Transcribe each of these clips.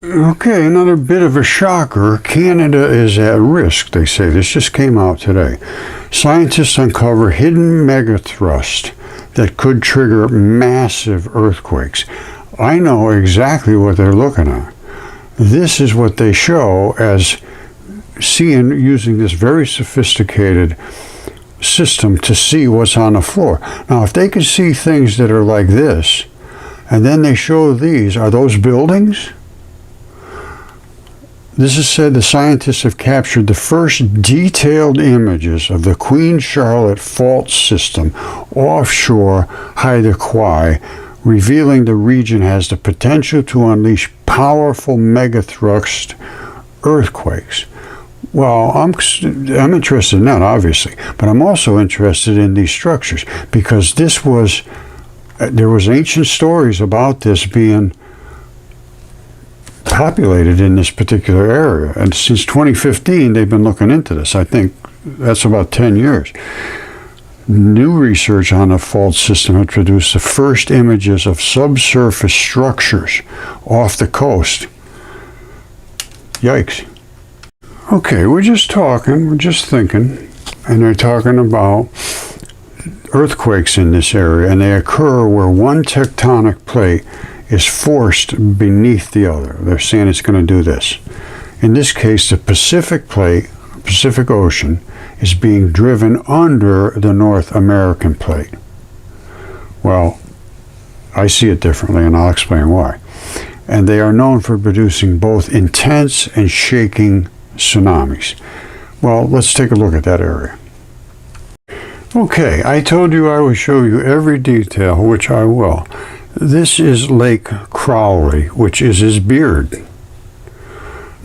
Okay, another bit of a shocker. Canada is at risk, they say. This just came out today. Scientists uncover hidden megathrust that could trigger massive earthquakes. I know exactly what they're looking at. This is what they show as seeing, using this very sophisticated system to see what's on the floor. Now, if they can see things that are like this, and then they show these, are those buildings? This is said the scientists have captured the first detailed images of the Queen Charlotte fault system offshore Haida Gwaii, revealing the region has the potential to unleash powerful megathrust earthquakes. Well, I'm interested in that, obviously, but I'm also interested in these structures because there was ancient stories about this being populated in this particular area, and since 2015 they've been looking into this. I think that's about 10 years. New research on the fault system had produced the first images of subsurface structures off the coast. Yikes. Okay, we're just talking, we're just thinking, and they're talking about earthquakes in this area, and they occur where one tectonic plate is forced beneath the other. They're saying it's going to do this. In this case, the Pacific plate, Pacific Ocean, is being driven under the North American plate. Well, I see it differently, and I'll explain why. And they are known for producing both intense and shaking tsunamis. Well, let's take a look at that area. Okay, I told you I would show you every detail, which I will. This is Lake Crowley, which is his beard.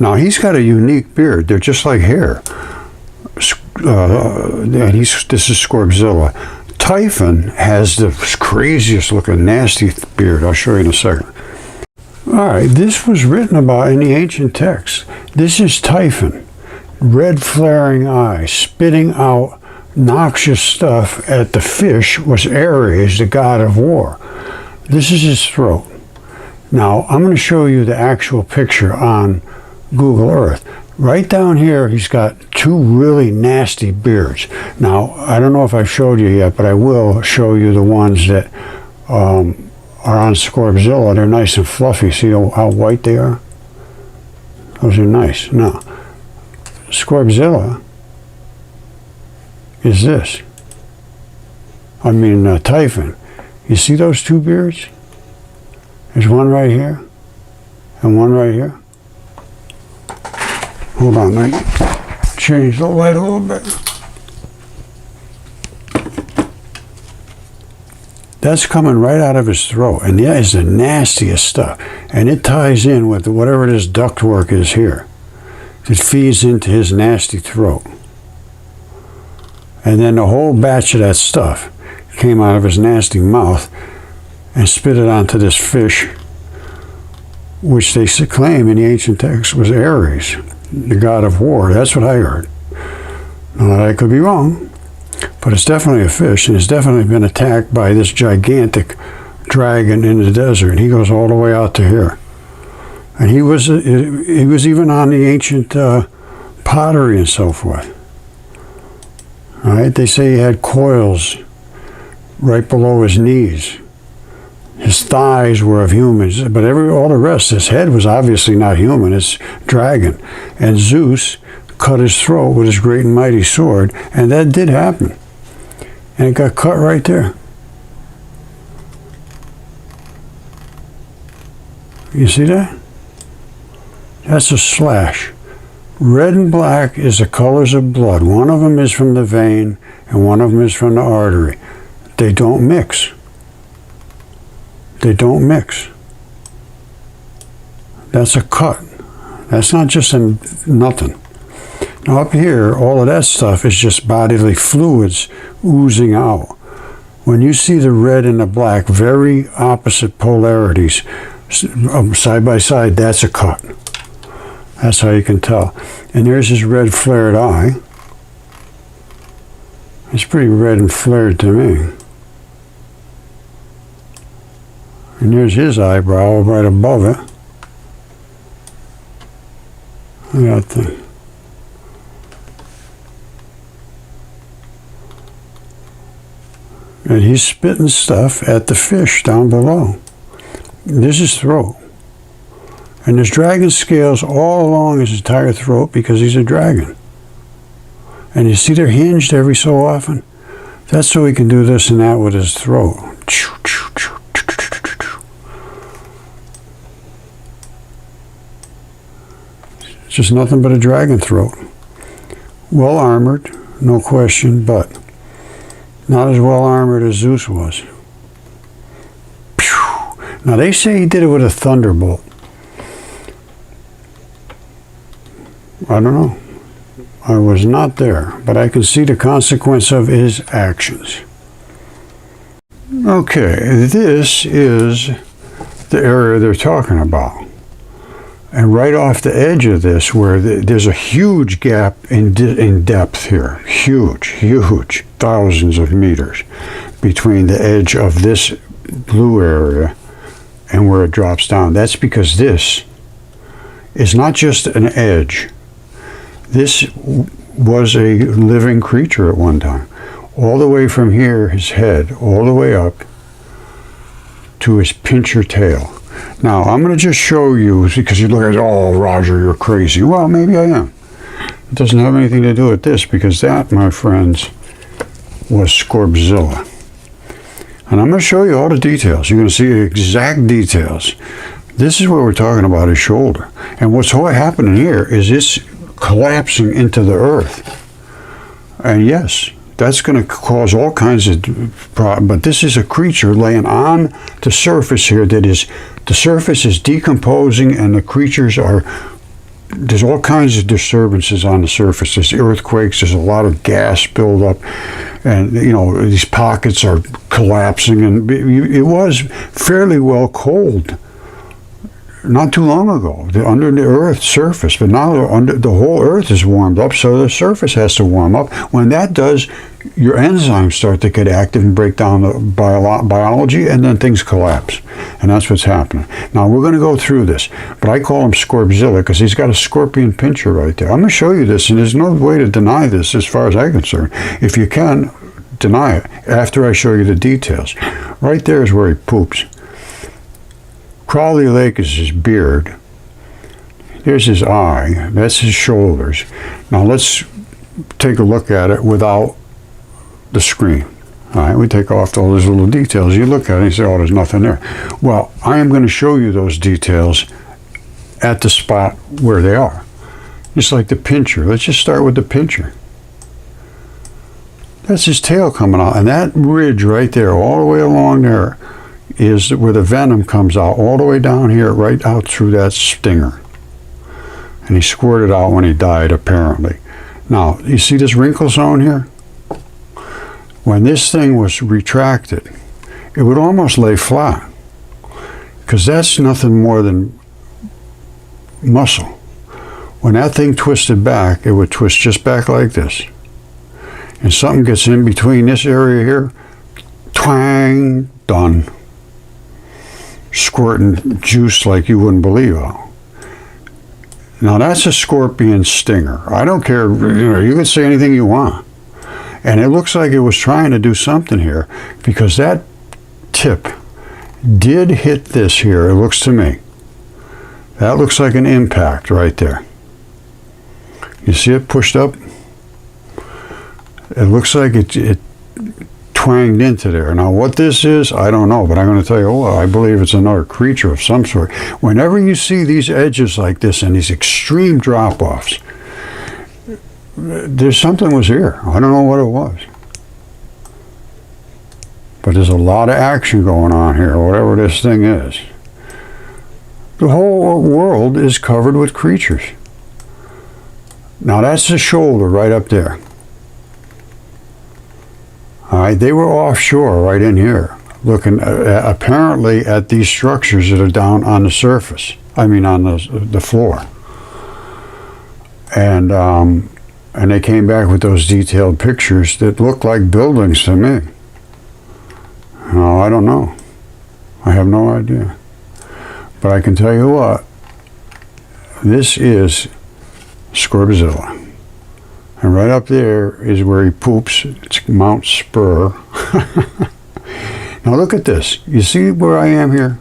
Now, he's got a unique beard. They're just like hair. This is Scorbzilla. Typhon has the craziest looking nasty beard. I'll show you in a second. All right, this was written about in the ancient texts. This is Typhon. Red flaring eyes, spitting out noxious stuff at the fish was Ares, the god of war. This is his throat. Now, I'm going to show you the actual picture on Google Earth. Right down here, he's got two really nasty beards. Now, I don't know if I've showed you yet, but I will show you the ones that are on Scorbzilla. They're nice and fluffy. See how white they are? Those are nice. Now, Scorbzilla is this. Typhon. You see those two beards? There's one right here and one right here. Hold on, let me change the light a little bit. That's coming right out of his throat, and that is the nastiest stuff. And it ties in with whatever this ductwork is here. It feeds into his nasty throat. And then the whole batch of that stuff came out of his nasty mouth and spit it onto this fish, which they claim in the ancient text was Ares, the god of war. That's what I heard. Now, I could be wrong, but it's definitely a fish, and it's definitely been attacked by this gigantic dragon in the desert. He goes all the way out to here. And he was even on the ancient pottery and so forth. All right, they say he had coils right below his knees. His thighs were of humans, but all the rest, his head was obviously not human, it's dragon. And Zeus cut his throat with his great and mighty sword, and that did happen. And it got cut right there. You see that? That's a slash. Red and black is the colors of blood. One of them is from the vein, and one of them is from the artery. They don't mix. They don't mix. That's a cut. That's not just nothing. Now up here, all of that stuff is just bodily fluids oozing out. When you see the red and the black, very opposite polarities, side by side, that's a cut. That's how you can tell. And there's his red flared eye. It's pretty red and flared to me. And there's his eyebrow right above it. Look at that thing. And he's spitting stuff at the fish down below. This is throat. And there's dragon scales all along his entire throat because he's a dragon. And you see they're hinged every so often. That's so he can do this and that with his throat. It's just nothing but a dragon throat. Well armored, no question, but not as well armored as Zeus was. Now they say he did it with a thunderbolt. I don't know. I was not there, but I can see the consequence of his actions. Okay, this is the area they're talking about. And right off the edge of this, where there's a huge gap in depth here, huge, thousands of meters between the edge of this blue area and where it drops down. That's because this is not just an edge. This was a living creature at one time. All the way from here, his head, all the way up to his pincher tail. Now, I'm going to just show you, because you look at, oh, Roger, you're crazy. Well, maybe I am. It doesn't have anything to do with this, because that, my friends, was Scorbzilla. And I'm going to show you all the details. You're going to see exact details. This is what we're talking about, his shoulder. And what's happening here is this collapsing into the earth. And yes, that's going to cause all kinds of problems. But this is a creature laying on the surface here that is, the surface is decomposing and the creatures are, there's all kinds of disturbances on the surface. There's earthquakes, there's a lot of gas buildup, and you know, these pockets are collapsing, and it was fairly well cold not too long ago, under the Earth's surface, but now the whole Earth is warmed up, so the surface has to warm up. When that does, your enzymes start to get active and break down the biology, and then things collapse. And that's what's happening. Now, we're going to go through this, but I call him Scorbzilla because he's got a scorpion pincher right there. I'm going to show you this, and there's no way to deny this as far as I'm concerned. If you can, deny it after I show you the details. Right there is where he poops. Crowley Lake is his beard. There's his eye. That's his shoulders. Now let's take a look at it without the screen. All right, we take off all those little details. You look at it and you say, oh, there's nothing there. Well, I am going to show you those details at the spot where they are. Just like the pincher. Let's just start with the pincher. That's his tail coming out. And that ridge right there, all the way along there, is where the venom comes out, all the way down here, right out through that stinger. And he squirted out when he died, apparently. Now, you see this wrinkle zone here? When this thing was retracted, it would almost lay flat, because that's nothing more than muscle. When that thing twisted back, it would twist just back like this. And something gets in between this area here, twang, done. Squirting juice like you wouldn't believe how. Now that's a scorpion stinger. I don't care, you can say anything you want. And it looks like it was trying to do something here, because that tip did hit this here, it looks to me. That looks like an impact right there. You see it pushed up? It looks like it twanged into there. Now what this is, I don't know, but I'm going to tell you, oh, I believe it's another creature of some sort. Whenever you see these edges like this and these extreme drop-offs, there's something was here. I don't know what it was. But there's a lot of action going on here, whatever this thing is. The whole world is covered with creatures. Now that's the shoulder right up there. All right, they were offshore right in here, looking apparently at these structures that are down on the surface. I mean, on the floor. And they came back with those detailed pictures that look like buildings to me. No, I don't know. I have no idea. But I can tell you what, this is Scorbzilla. And right up there is where he poops. It's Mount Spur. Now look at this. You see where I am here?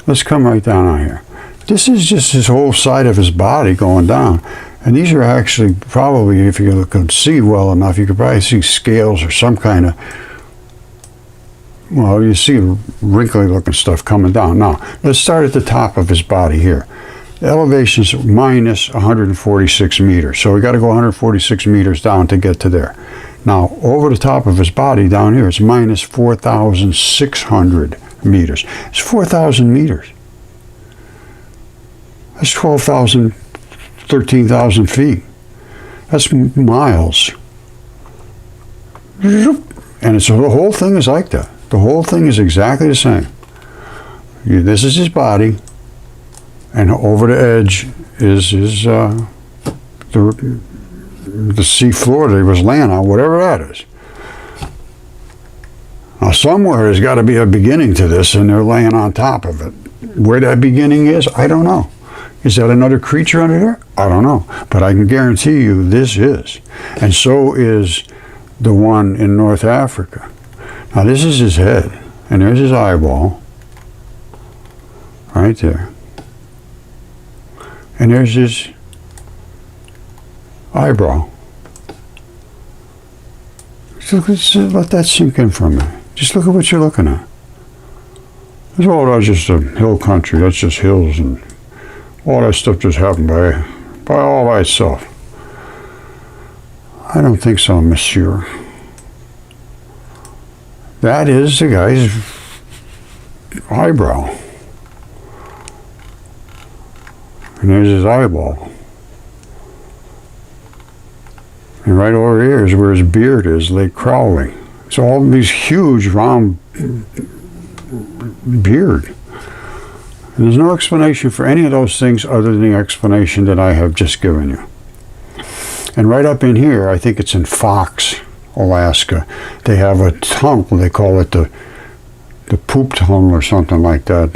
Let's come right down on here. This is just his whole side of his body going down. And these are actually probably, if you could see well enough, you could probably see scales or some kind of, well, you see wrinkly looking stuff coming down. Now, let's start at the top of his body here. The elevation's minus 146 meters. So we got to go 146 meters down to get to there. Now, over the top of his body down here, it's minus 4,600 meters. It's 4,000 meters. That's 12,000, 13,000 feet. That's miles. And it's, the whole thing is like that. The whole thing is exactly the same. This is his body, and over the edge is the sea floor that he was laying on, whatever that is. Now, somewhere there's got to be a beginning to this, and they're laying on top of it. Where that beginning is, I don't know. Is that another creature under there? I don't know. But I can guarantee you this is. And so is the one in North Africa. Now, this is his head, and there's his eyeball. Right there. And there's his eyebrow. Just let that sink in for a minute. Just look at what you're looking at. That's just a hill country. That's just hills, and all that stuff just happened by all by itself. I don't think so, monsieur. That is the guy's eyebrow. And there's his eyeball. And right over here is where his beard is, Lake Crowley. It's all these huge round beard. And there's no explanation for any of those things other than the explanation that I have just given you. And right up in here, I think it's in Fox, Alaska, they have a tunnel. They call it the poop tunnel or something like that.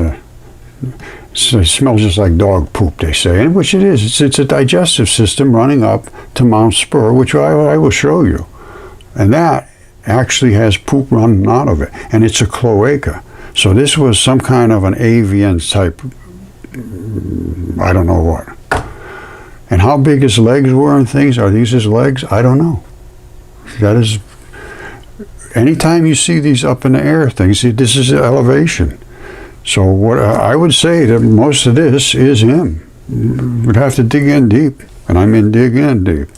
It smells just like dog poop, they say, and which it is. It's a digestive system running up to Mount Spur, which I will show you. And that actually has poop running out of it, and it's a cloaca. So this was some kind of an avian type, I don't know what. And how big his legs were and things, are these his legs? I don't know. That is, anytime you see these up in the air things, this is the elevation. So what I would say that most of this is him. We'd have to dig in deep, and I mean dig in deep.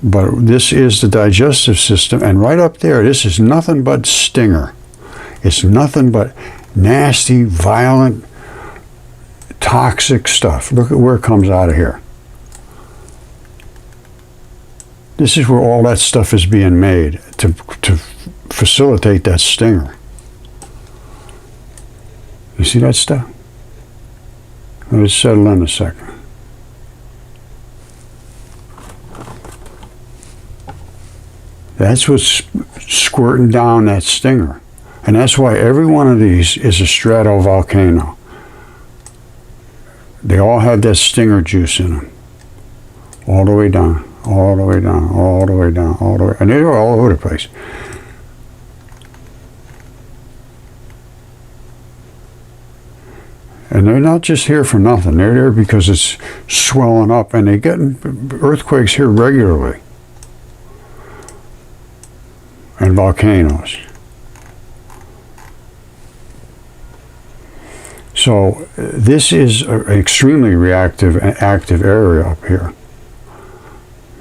But this is the digestive system, and right up there, this is nothing but stinger. It's nothing but nasty, violent, toxic stuff. Look at where it comes out of here. This is where all that stuff is being made to facilitate that stinger. You see that stuff? Let it settle in a second. That's what's squirting down that stinger. And that's why every one of these is a stratovolcano. They all have that stinger juice in them. All the way down, all the way down, all the way down, all the way. And they're all over the place. And they're not just here for nothing. They're there because it's swelling up, and they get earthquakes here regularly. And volcanoes. So this is an extremely reactive and active area up here.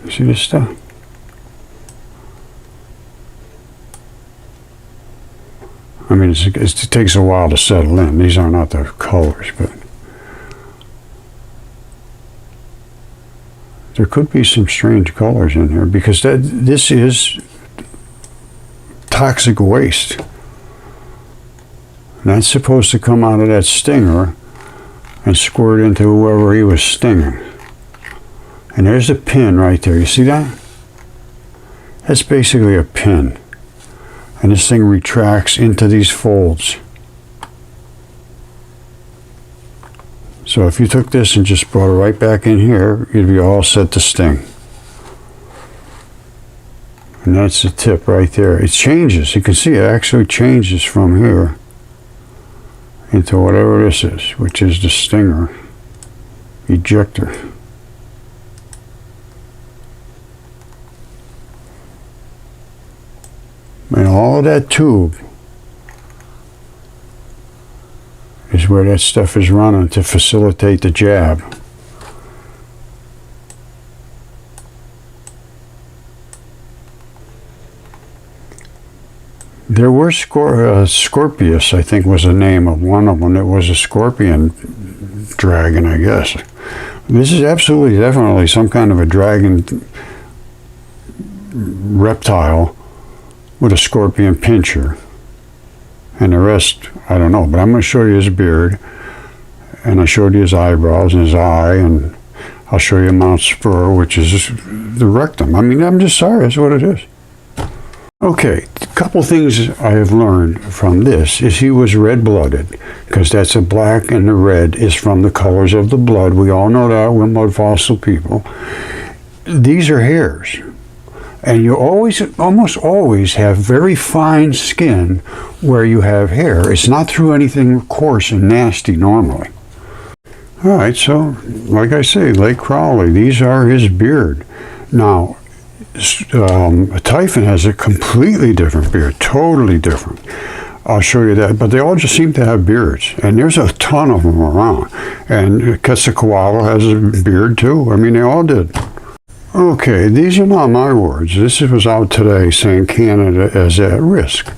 You see this stuff? I mean, it takes a while to settle in. These are not the colors, but there could be some strange colors in here because this is toxic waste. And that's supposed to come out of that stinger and squirt into whoever he was stinging. And there's a pin right there. You see that? That's basically a pin. And this thing retracts into these folds. So if you took this and just brought it right back in here, you'd be all set to sting. And that's the tip right there. It changes. You can see it actually changes from here into whatever this is, which is the stinger ejector. And all of that tube is where that stuff is running to facilitate the jab. There were Scorpius, I think was the name of one of them. It was a scorpion dragon, I guess. This is absolutely, definitely some kind of a dragon reptile with a scorpion pincher. And the rest, I don't know. But I'm going to show you his beard. And I showed you his eyebrows and his eye. And I'll show you Mount Spur, which is the rectum. I mean, I'm just sorry. That's what it is. Okay, a couple things I have learned from this is he was red-blooded, because that's a black and the red is from the colors of the blood. We all know that, we're Mudfossil people. These are hairs, and you almost always have very fine skin where you have hair. It's not through anything coarse and nasty normally. All right, so like I say, Lake Crowley, these are his beard. Now, Typhon has a completely different beard, totally different. I'll show you that, but they all just seem to have beards, and there's a ton of them around. And Quetzalcoatl has a beard too. I mean, they all did. Okay, these are not my words. This was out today saying Canada is at risk.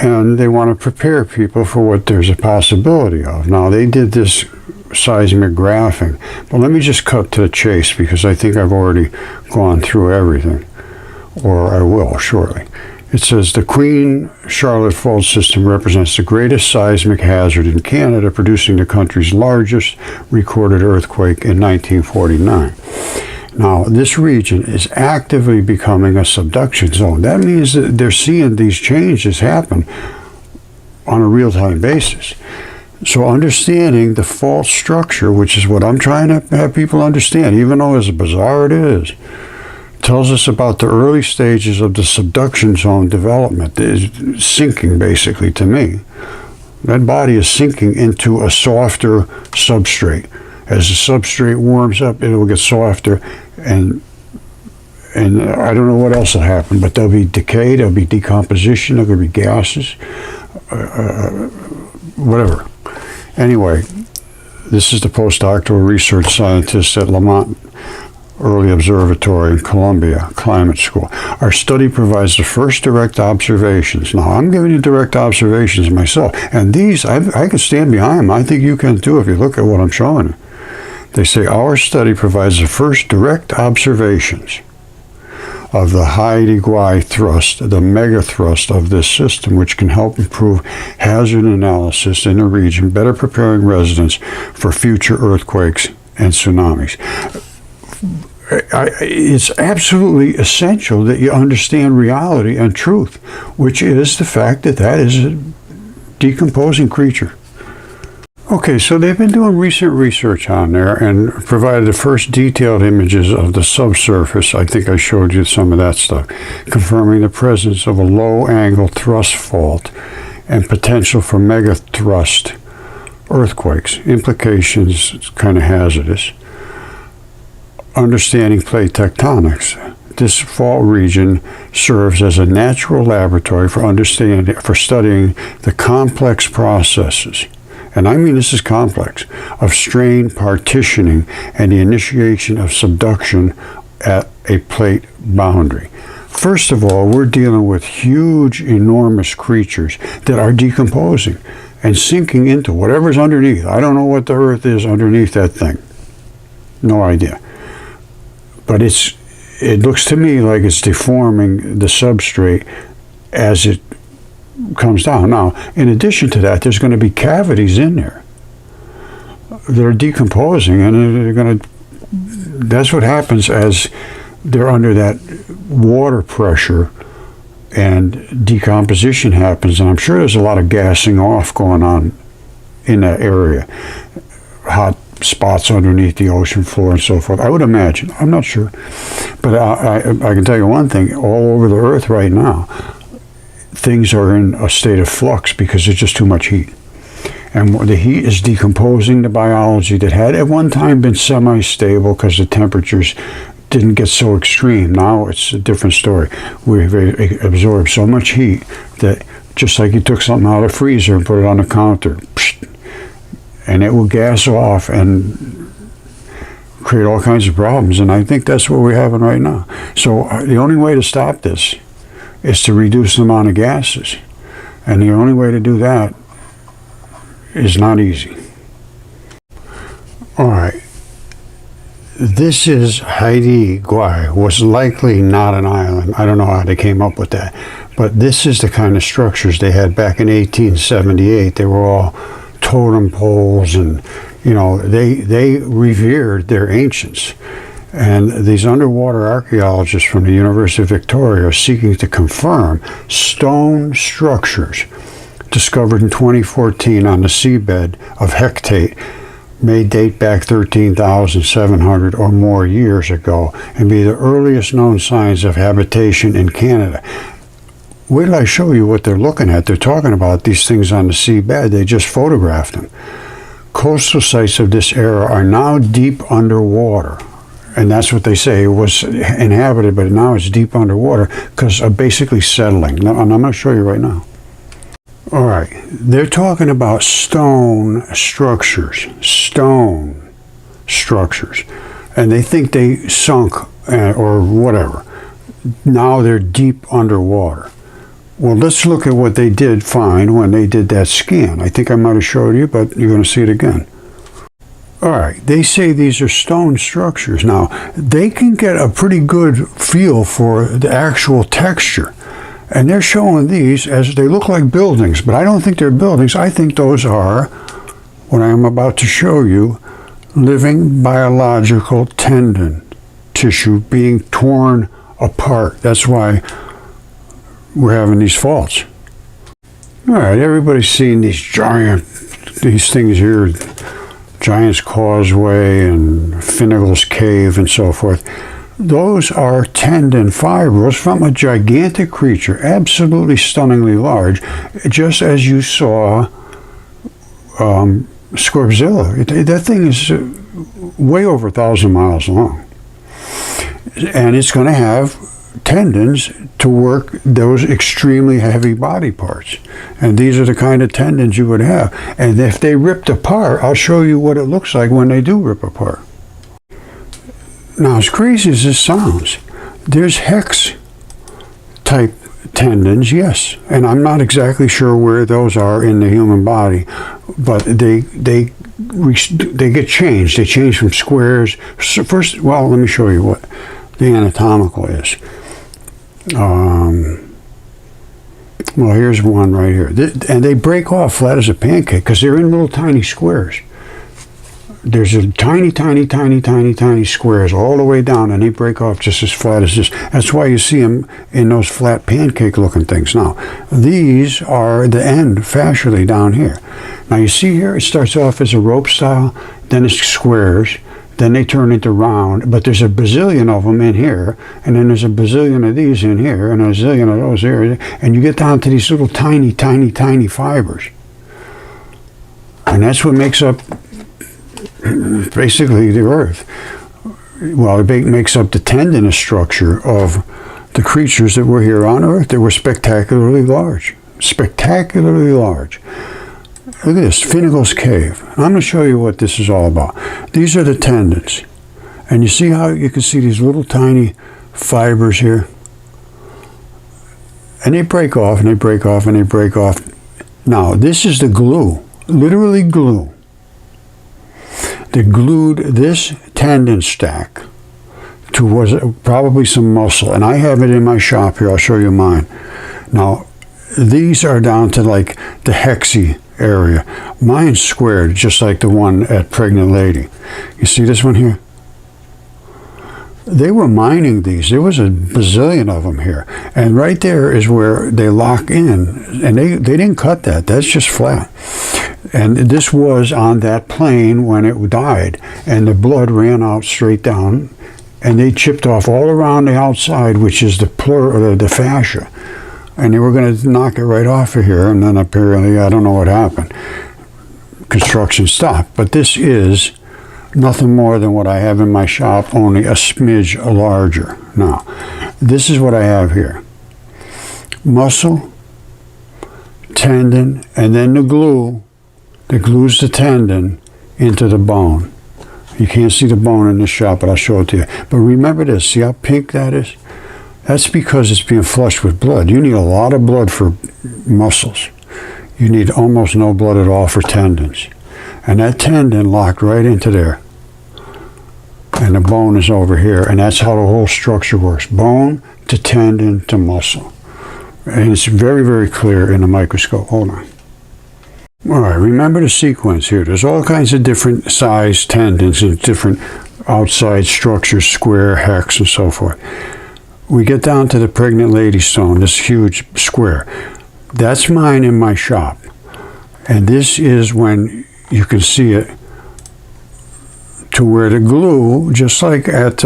And they want to prepare people for what there's a possibility of. Now, they did this seismic graphing, but let me just cut to the chase because I think I've already gone through everything, or I will shortly. It says the Queen Charlotte Fault System represents the greatest seismic hazard in Canada, producing the country's largest recorded earthquake in 1949. Now, this region is actively becoming a subduction zone. That means that they're seeing these changes happen on a real-time basis. So understanding the fault structure, which is what I'm trying to have people understand, even though as bizarre it is, tells us about the early stages of the subduction zone development. It's sinking, basically, to me. That body is sinking into a softer substrate. As the substrate warms up, it will get softer, and I don't know what else will happen, but there'll be decay, there'll be decomposition, there'll be gases, whatever. Anyway, this is the postdoctoral research scientist at Lamont Early Observatory in Columbia Climate School. Our study provides the first direct observations. Now, I'm giving you direct observations myself, and these, I can stand behind them. I think you can too if you look at what I'm showing you. They say our study provides the first direct observations of the high-degree thrust, the mega thrust of this system, which can help improve hazard analysis in the region, better preparing residents for future earthquakes and tsunamis. It's absolutely essential that you understand reality and truth, which is the fact that that is a decomposing creature. Okay, so they've been doing recent research on there and provided the first detailed images of the subsurface. I think I showed you some of that stuff, confirming the presence of a low-angle thrust fault and potential for megathrust earthquakes. Implications kind of hazardous. Understanding plate tectonics. This fault region serves as a natural laboratory for studying the complex processes, and I mean this is complex, of strain partitioning and the initiation of subduction at a plate boundary. First of all, we're dealing with huge, enormous creatures that are decomposing and sinking into whatever's underneath. I don't know what the earth is underneath that thing. No idea. But it looks to me like it's deforming the substrate as it comes down. Now, in addition to that, there's going to be cavities in there. They're decomposing, and they're going to. That's what happens as they're under that water pressure, and decomposition happens. And I'm sure there's a lot of gassing off going on in that area. hot spots underneath the ocean floor and so forth. I would imagine. I'm not sure. But I can tell you one thing. All over the Earth right now, things are in a state of flux because there's just too much heat. And the heat is decomposing the biology that had at one time been semi-stable because the temperatures didn't get so extreme. Now it's a different story. We've absorbed so much heat that just like you took something out of the freezer and put it on the counter, and it will gas off and create all kinds of problems. And I think that's what we're having right now. So the only way to stop this is to reduce the amount of gases. And the only way to do that is not easy. All right. This is Haiti Gui, was likely not an island. I don't know how they came up with that. But this is the kind of structures they had back in 1878. They were all totem poles, and they revered their ancients. And these underwater archaeologists from the University of Victoria are seeking to confirm stone structures discovered in 2014 on the seabed of Hecate may date back 13,700 or more years ago and be the earliest known signs of habitation in Canada. Wait till I show you what they're looking at. They're talking about these things on the seabed. They just photographed them. Coastal sites of this era are now deep underwater. And that's what they say. It was inhabited, but now it's deep underwater because of basically settling. And I'm going to show you right now. All right. They're talking about stone structures. Stone structures. And they think they sunk or whatever. Now they're deep underwater. Well, let's look at what they did find when they did that scan. I think I might have showed you, but you're going to see it again. All right, they say these are stone structures. Now, they can get a pretty good feel for the actual texture. And they're showing these as they look like buildings, but I don't think they're buildings. I think those are, what I am about to show you, living biological tendon tissue being torn apart. That's why we're having these faults. All right, everybody's seen these things here, Giant's Causeway and Finnegal's Cave and so forth. Those are tendon fibrils from a gigantic creature, absolutely stunningly large, just as you saw Scorbzilla. That thing is way over 1,000 miles long. And it's going to have tendons to work those extremely heavy body parts. And these are the kind of tendons you would have. And if they ripped apart, I'll show you what it looks like when they do rip apart. Now, as crazy as this sounds, there's hex type tendons, yes. And I'm not exactly sure where those are in the human body, but they get changed. They change from squares. So first, well, let me show you what the anatomical is. Well, here's one right here. And they break off flat as a pancake because they're in little tiny squares. There's a tiny squares all the way down, and they break off just as flat as this. That's why you see them in those flat pancake-looking things. Now, these are the end fascially down here. Now, you see here, it starts off as a rope style, then it's squares, then they turn into round, but there's a bazillion of them in here, and then there's a bazillion of these in here, and a zillion of those here, and you get down to these little tiny fibers. And that's what makes up basically the Earth. Well, it makes up the tendinous structure of the creatures that were here on Earth. They were spectacularly large. Spectacularly large. Look at this, Finnegal's Cave. I'm going to show you what this is all about. These are the tendons. And you see how you can see these little tiny fibers here? And they break off, and they break off, and they break off. Now, this is the glue, literally glue. They glued this tendon stack to was probably some muscle, and I have it in my shop here. I'll show you mine. Now, these are down to like the hexy area. Mine's squared, just like the one at Pregnant Lady. You see this one here? They were mining these. There was a bazillion of them here. And right there is where they lock in. And they didn't cut that. That's just flat. And this was on that plane when it died, and the blood ran out straight down, and they chipped off all around the outside, which is the fascia, and they were going to knock it right off of here, and then apparently, I don't know what happened, construction stopped. But this is nothing more than what I have in my shop, only a smidge larger. Now, this is what I have here: muscle, tendon, and then the glue that glues the tendon into the bone. You can't see the bone in this shot, but I'll show it to you. But remember this, see how pink that is? That's because it's being flushed with blood. You need a lot of blood for muscles. You need almost no blood at all for tendons. And that tendon locked right into there. And the bone is over here, and that's how the whole structure works. Bone to tendon to muscle. And it's very, very clear in the microscope. Hold on. All right, remember the sequence here. There's all kinds of different size tendons and different outside structures, square, hex, and so forth. We get down to the pregnant lady stone, this huge square. That's mine in my shop. And this is when you can see it to where the glue, just like at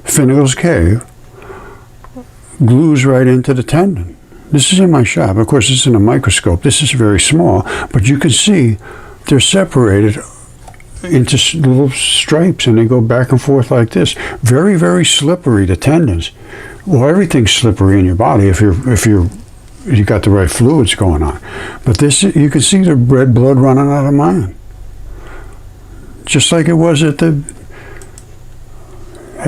Finnegan's Cave, glues right into the tendon. This is in my shop. Of course, it's in a microscope. This is very small, but you can see they're separated into little stripes, and they go back and forth like this. Very, very slippery, the tendons. Well, everything's slippery in your body if you got the right fluids going on. But this, you can see the red blood running out of mine, just like it was at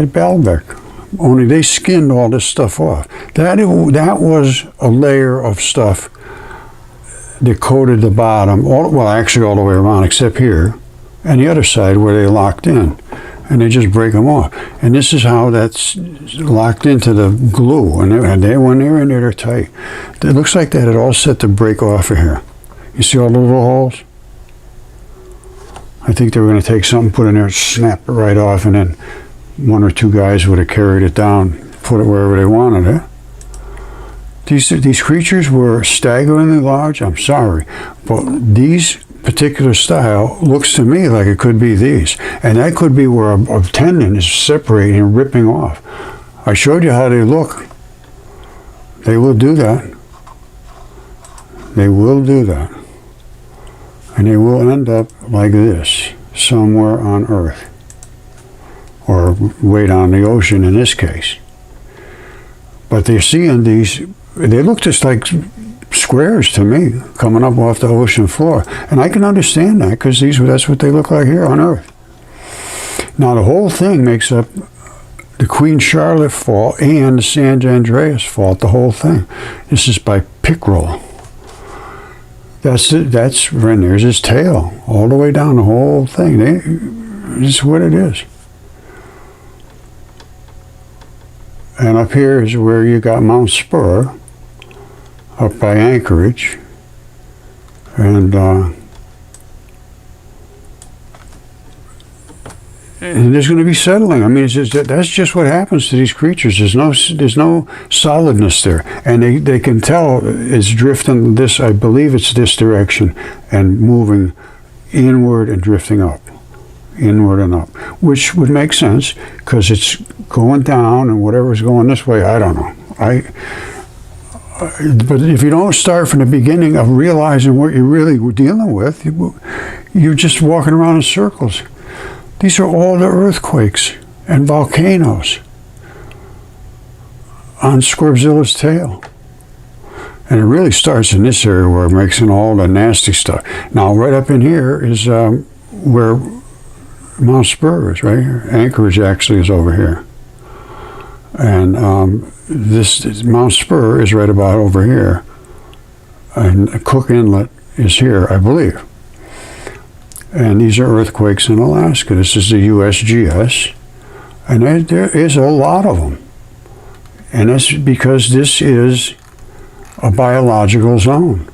Baalbek. Only they skinned all this stuff off. That was a layer of stuff that coated the bottom, actually all the way around except here, and the other side where they locked in, and they just break them off. And this is how that's locked into the glue, and when they're in there, they're tight. It looks like that it all set to break off of here. You see all the little holes? I think they were going to take something, put in there, snap it right off, and then one or two guys would have carried it down, put it wherever they wanted it. These creatures were staggeringly large. I'm sorry, but these particular style looks to me like it could be these, and that could be where a tendon is separating and ripping off. I showed you how they look. They will do that. They will do that, and they will end up like this somewhere on Earth, or way down the ocean in this case. But they're seeing these, they look just like squares to me, coming up off the ocean floor. And I can understand that, because that's what they look like here on Earth. Now the whole thing makes up the Queen Charlotte Fault and the San Andreas Fault, the whole thing. This is by Pickrell. And there's his tail, all the way down the whole thing. This is what it is. And up here is where you got Mount Spur, up by Anchorage. And there's going to be settling. I mean, that's just what happens to these creatures. There's no solidness there. And they can tell it's drifting this, I believe it's this direction, and moving inward and drifting up. Inward and up, which would make sense because it's going down, and whatever's going this way, I don't know. But if you don't start from the beginning of realizing what you're really dealing with, you're just walking around in circles. These are all the earthquakes and volcanoes on Squirzilla's tail. And it really starts in this area where it makes all the nasty stuff. Now, right up in here is where Mount Spur is, right here. Anchorage actually is over here. And this Mount Spur is right about over here. And Cook Inlet is here, I believe. And these are earthquakes in Alaska. This is the USGS. And there is a lot of them. And that's because this is a biological zone.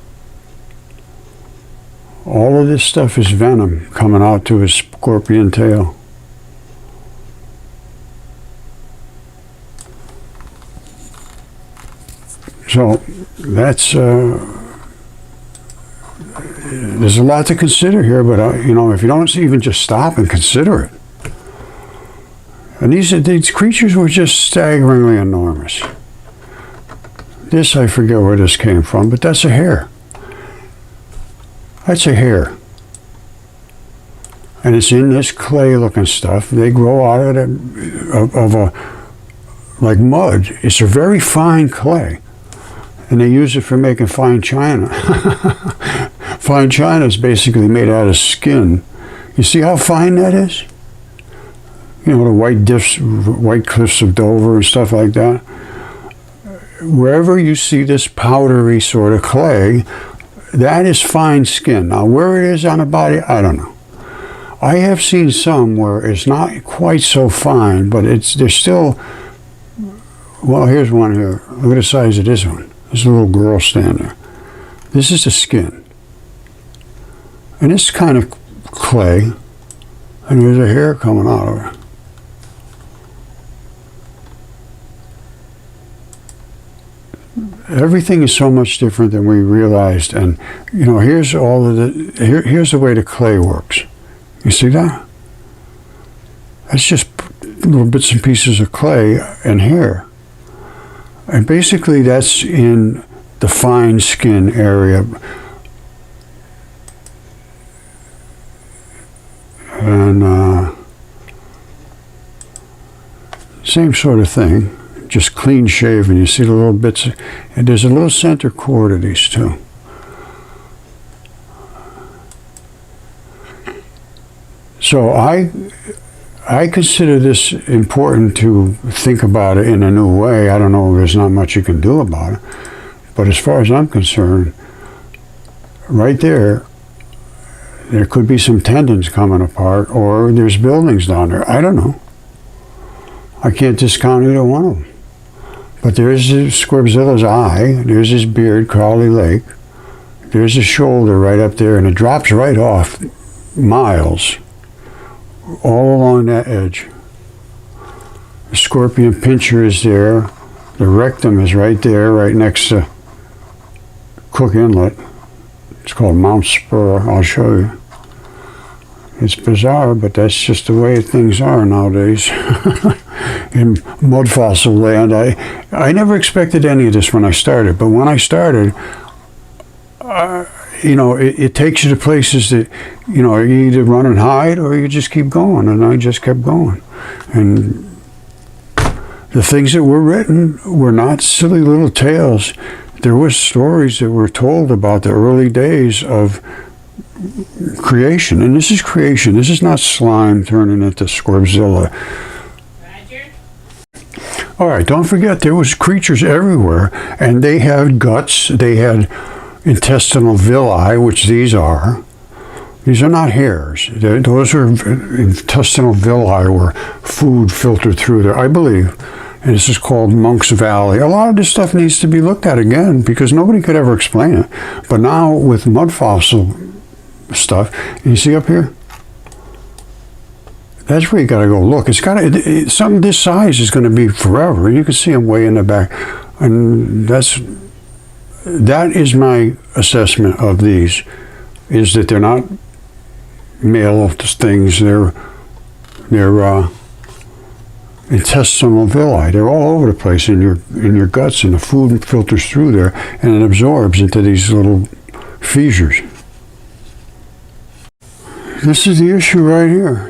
All of this stuff is venom coming out to his scorpion tail. So that's there's a lot to consider here, but you know, if you don't even just stop and consider it. And these creatures were just staggeringly enormous. This, I forget where this came from, but that's a hare. That's a hare. And it's in this clay-looking stuff. They grow out of it, like mud. It's a very fine clay. And they use it for making fine china. Fine china is basically made out of skin. You see how fine that is? You know, the white cliffs of Dover and stuff like that. Wherever you see this powdery sort of clay, that is fine skin. Now, where it is on the body, I don't know. I have seen some where it's not quite so fine, but they're still. Well, here's one here. Look at the size of this one. There's a little girl standing there. This is the skin. And it's kind of clay, and there's a hair coming out of it. Everything is so much different than we realized, and you know, here's here's the way the clay works. You see that? That's just little bits and pieces of clay and hair, and basically that's in the fine skin area. And same sort of thing. Just clean shaven. You see the little bits, and there's a little center core to these too. So I consider this important to think about it in a new way. I don't know, there's not much you can do about it, but as far as I'm concerned, right there could be some tendons coming apart, or there's buildings down there. I don't know. I can't discount either one of them. But there's Squibzilla's eye, there's his beard, Crowley Lake, there's his shoulder right up there, and it drops right off miles, all along that edge. The scorpion pincher is there, the rectum is right there, right next to Cook Inlet. It's called Mount Spur, I'll show you. It's bizarre, but that's just the way things are nowadays. In Mudfossil land, I never expected any of this when I started, but when I started, you know, it takes you to places that, you know, you either run and hide or you just keep going, and I just kept going. And the things that were written were not silly little tales. There were stories that were told about the early days of creation, and this is creation. This is not slime turning into Squibzilla. All right, don't forget there was creatures everywhere, and they had guts, they had intestinal villi, which these are. These are not hairs. Those are intestinal villi where food filtered through there, I believe. And this is called Monk's Valley. A lot of this stuff needs to be looked at again because nobody could ever explain it. But now with Mudfossil stuff, you see up here? That's where you got to go look. It's got to, something this size is going to be forever. You can see them way in the back, and that is my assessment of these. Is that they're not male things. They're intestinal villi. They're all over the place in your guts, and the food filters through there, and it absorbs into these little fissures. This is the issue right here.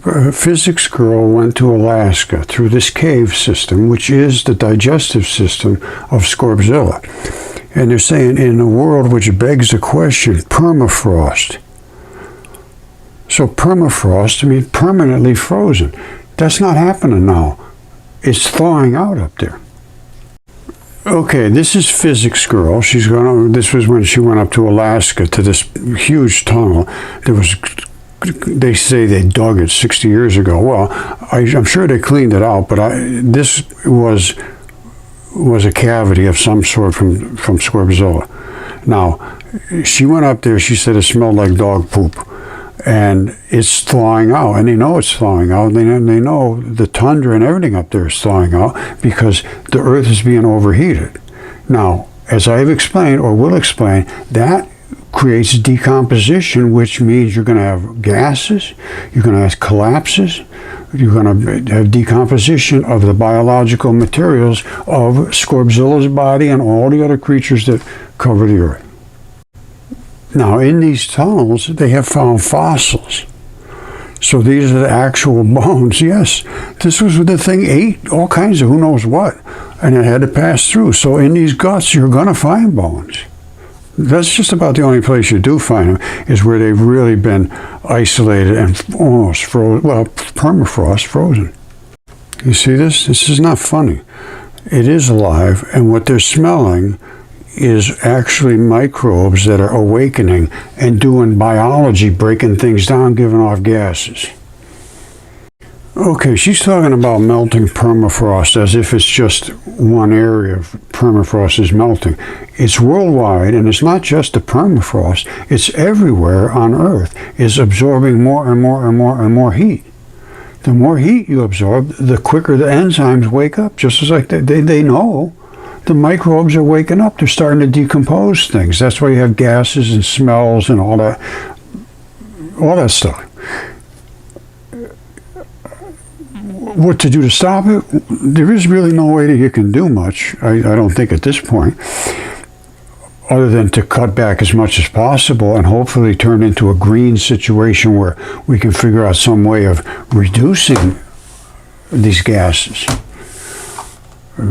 A physics girl went to Alaska through this cave system, which is the digestive system of Squibzilla. And they're saying in a world which begs the question, permafrost. So permafrost, I mean permanently frozen. That's not happening now. It's thawing out up there. Okay, this is physics girl. This was when she went up to Alaska to this huge tunnel. They say they dug it 60 years ago. Well, I'm sure they cleaned it out, but this was a cavity of some sort from Squibzilla. Now, she went up there, she said it smelled like dog poop. And it's thawing out, and they know it's thawing out. They know the tundra and everything up there is thawing out because the Earth is being overheated. Now, as I've explained, or will explain, that creates decomposition, which means you're going to have gases, you're going to have collapses, you're going to have decomposition of the biological materials of Scorbzilla's body and all the other creatures that cover the earth. Now, in these tunnels, they have found fossils. So these are the actual bones. Yes, this was the thing ate all kinds of who knows what, and it had to pass through. So in these guts, you're going to find bones. That's just about the only place you do find them, is where they've really been isolated and almost frozen, well, permafrost frozen. You see this? This is not funny. It is alive, and what they're smelling is actually microbes that are awakening and doing biology, breaking things down, giving off gases. Okay, she's talking about melting permafrost as if it's just one area of permafrost is melting. It's worldwide, and it's not just the permafrost, it's everywhere on Earth is absorbing more and more and more and more heat. The more heat you absorb, the quicker the enzymes wake up, just as like they know. The microbes are waking up. They're starting to decompose things. That's why you have gases and smells and all that stuff. What to do to stop it? There is really no way that you can do much, I don't think at this point, other than to cut back as much as possible and hopefully turn into a green situation where we can figure out some way of reducing these gases.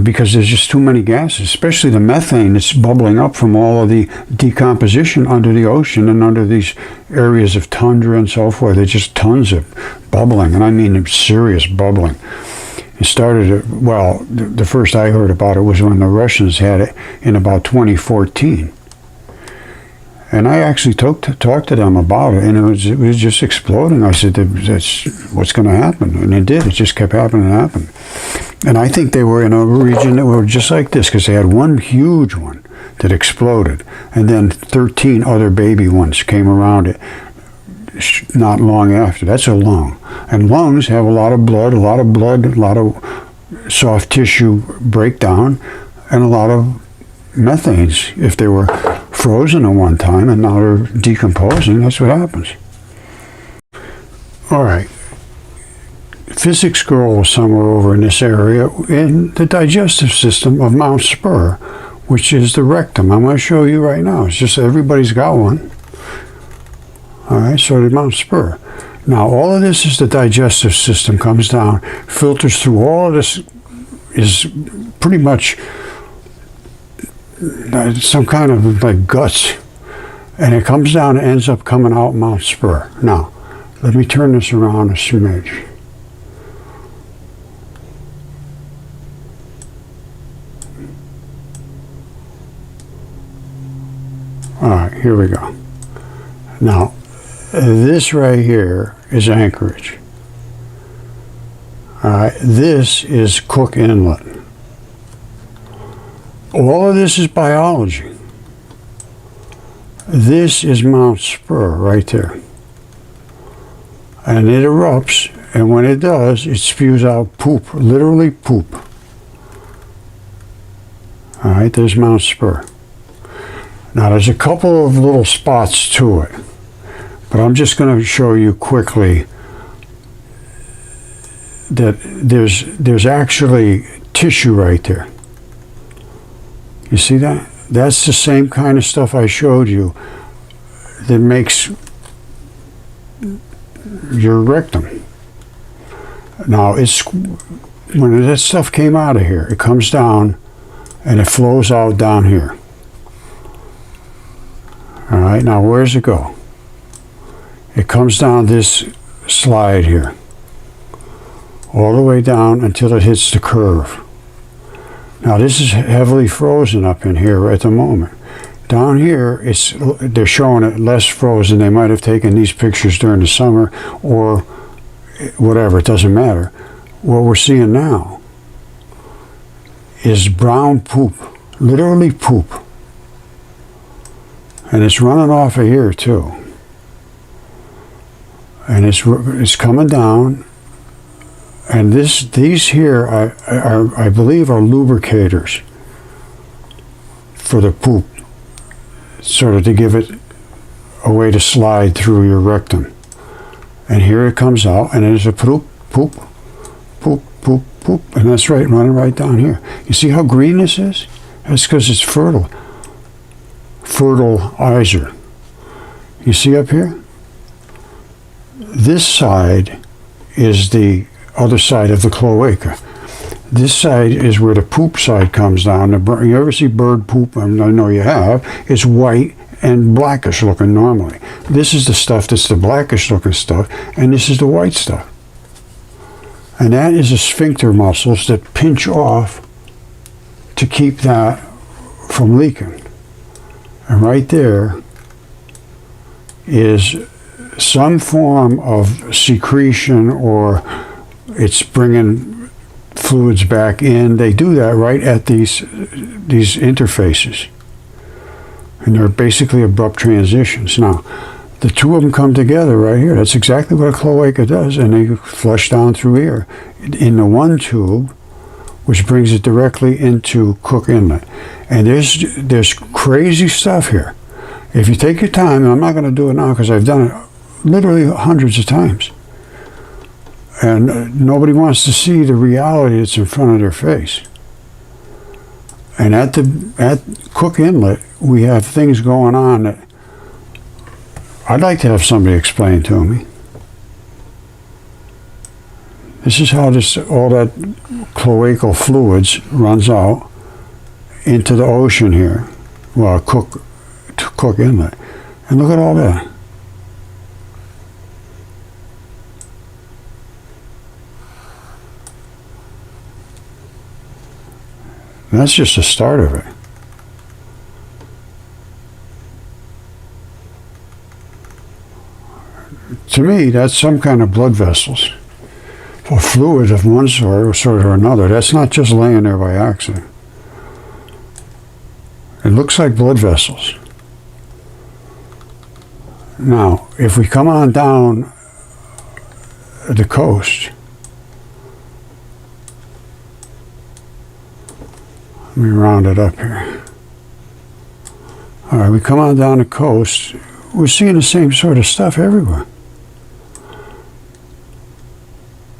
Because there's just too many gases, especially the methane that's bubbling up from all of the decomposition under the ocean and under these areas of tundra and so forth. There's just tons of bubbling, and I mean serious bubbling. It started, well, the first I heard about it was when the Russians had it in about 2014. And I actually talked to them about it, and it was just exploding. I said, that's what's going to happen. And it did. It just kept happening and happening. And I think they were in a region that were just like this, because they had one huge one that exploded, and then 13 other baby ones came around it not long after. That's a lung. And lungs have a lot of blood, a lot of soft tissue breakdown, and a lot of methanes. If they were frozen at one time and now they're decomposing, that's what happens. All right. Physics girl was somewhere over in this area in the digestive system of Mount Spur, which is the rectum. I'm going to show you right now. It's just everybody's got one. All right, so the Mount Spur. Now, all of this is the digestive system, comes down, filters through. All of this is pretty much some kind of like guts, and it comes down and ends up coming out Mount Spur. Now, let me turn this around a smidge. All right, here we go. Now, this right here is Anchorage. All right, this is Cook Inlet. All of this is biology. This is Mount Spur right there. And it erupts, and when it does, it spews out poop, literally poop. All right, there's Mount Spur. Now, there's a couple of little spots to it, but I'm just going to show you quickly that there's actually tissue right there. You see that? That's the same kind of stuff I showed you that makes your rectum. Now, when that stuff came out of here, it comes down and it flows out down here. All right, now where's it go? It comes down this slide here, all the way down until it hits the curve. Now this is heavily frozen up in here at the moment. Down here, they're showing it less frozen. They might have taken these pictures during the summer or whatever, it doesn't matter. What we're seeing now is brown poop, literally poop. And it's running off of here too. And it's coming down. And these here are I believe are lubricators for the poop, sort of to give it a way to slide through your rectum. And here it comes out, and there's a poop, poop, poop, poop, poop, and that's right, running right down here. You see how green this is? That's because it's fertile. Fertilizer. You see up here? This side is the other side of the cloaca. This side is where the poop side comes down. You ever see bird poop? I know you have. It's white and blackish looking normally. This is the stuff that's the blackish looking stuff, and this is the white stuff. And that is the sphincter muscles that pinch off to keep that from leaking. And right there is some form of secretion, or it's bringing fluids back in. They do that right at these interfaces. And they're basically abrupt transitions. Now, the two of them come together right here. That's exactly what a cloaca does, and they flush down through here in the one tube, which brings it directly into Cook Inlet. And there's crazy stuff here. If you take your time, and I'm not going to do it now because I've done it literally hundreds of times, and nobody wants to see the reality that's in front of their face. And at Cook Inlet, we have things going on that I'd like to have somebody explain to me. This is how all that cloacal fluids runs out into the ocean here. Well, Cook Inlet. And look at all that. And that's just the start of it. To me, that's some kind of blood vessels or fluid of one sort or another. That's not just laying there by accident. It looks like blood vessels. Now, if we come on down the coast, let me round it up here. All right, we come on down the coast, we're seeing the same sort of stuff everywhere.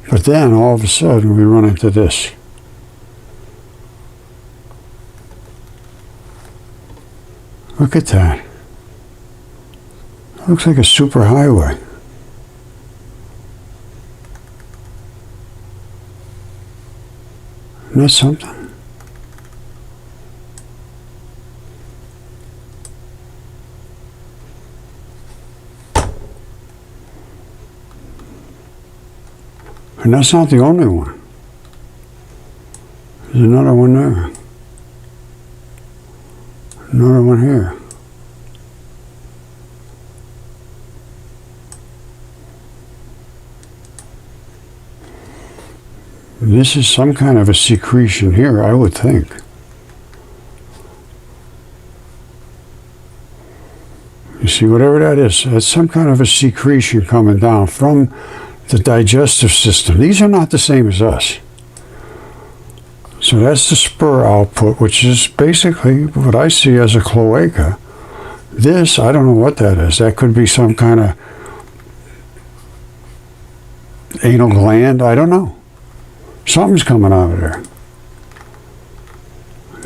But then, all of a sudden, we run into this. Look at that. Looks like a superhighway. Isn't that something? And that's not the only one. There's another one there. Another one here. This is some kind of a secretion here, I would think. You see, whatever that is, that's some kind of a secretion coming down from the digestive system. These are not the same as us. So that's the spur output, which is basically what I see as a cloaca. This, I don't know what that is. That could be some kind of anal gland. I don't know. Something's coming out of there.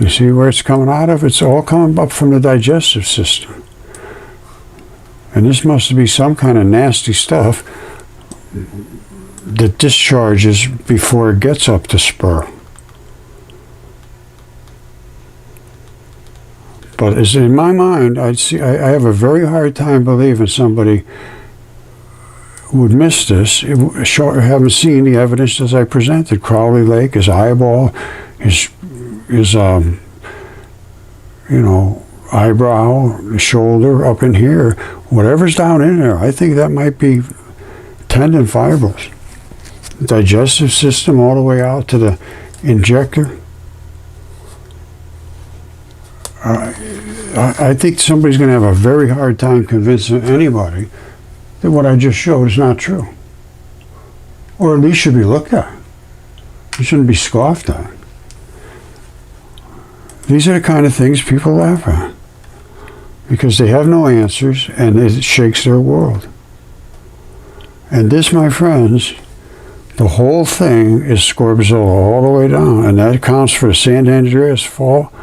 You see where it's coming out of? It's all coming up from the digestive system. And this must be some kind of nasty stuff that discharges before it gets up to spur. But as in my mind, I have a very hard time believing somebody would miss this. Haven't seen the evidence as I presented. Crowley Lake, his eyeball, his eyebrow, the shoulder up in here, whatever's down in there, I think that might be tendon fibrils. Digestive system all the way out to the injector. I think somebody's going to have a very hard time convincing anybody that what I just showed is not true. Or at least should be looked at. It shouldn't be scoffed at. These are the kind of things people laugh at. because they have no answers, and it shakes their world. And this, my friends, the whole thing is Scorbzilla all the way down, and that accounts for the San Andreas Fault,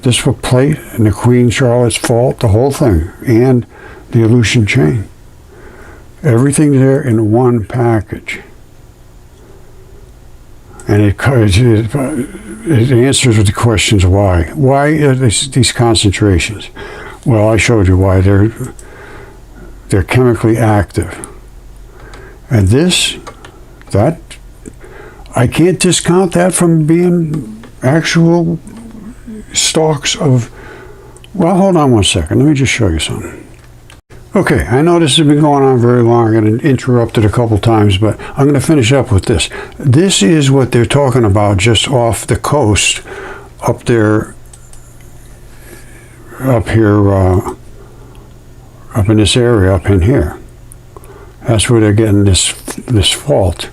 this plate, and the Queen Charlotte's Fault, the whole thing, and the Aleutian Chain. Everything there in one package. And it answers the questions why. Why are these concentrations? Well, I showed you why. They're chemically active. And that, I can't discount that from being actual stalks of, well, hold on one second. Let me just show you something. Okay, I know this has been going on very long. I'm going to interrupt it a couple times, but I'm going to finish up with this. This is what they're talking about just off the coast up there, up here, up in this area, up in here. That's where they're getting this fault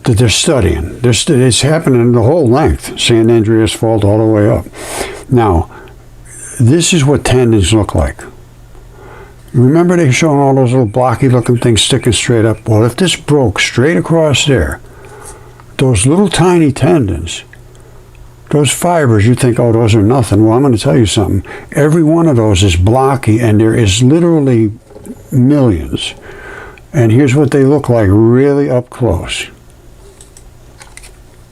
that they're studying. It's happening the whole length, San Andreas Fault all the way up. Now, this is what tendons look like. Remember they showing all those little blocky looking things sticking straight up? Well, if this broke straight across there, those little tiny tendons, those fibers, you think, oh, those are nothing. Well, I'm going to tell you something. Every one of those is blocky, and there is literally millions. And here's what they look like really up close.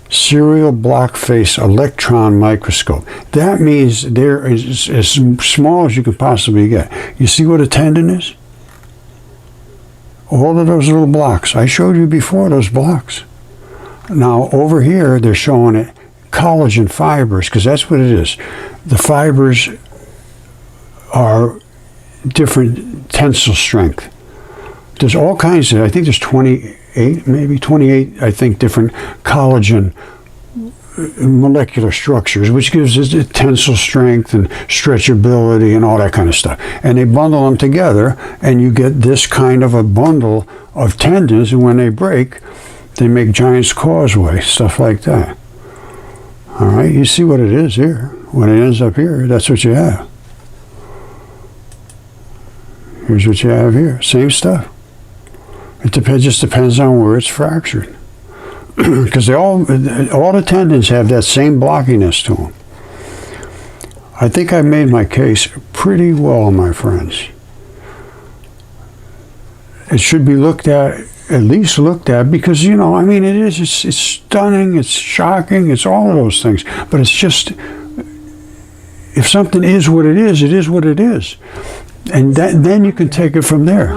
Serial block face electron microscope. That means they're as small as you can possibly get. You see what a tendon is? All of those little blocks. I showed you before those blocks. Now over here they're showing it collagen fibers, because that's what it is. The fibers are different tensile strength. There's all kinds of, I think there's 28, maybe 28, I think, different collagen molecular structures, which gives us the tensile strength and stretchability and all that kind of stuff. And they bundle them together, and you get this kind of a bundle of tendons, and when they break, they make Giant's Causeway, stuff like that. All right, you see what it is here. When it ends up here, that's what you have. Here's what you have here. Same stuff. It just depends on where it's fractured. Because all the tendons have that same blockiness to them. I think I made my case pretty well, my friends. It should be looked at least looked at, because, you know, I mean, it's stunning, it's shocking, it's all of those things. But it's just, if something is what it is what it is. And then you can take it from there.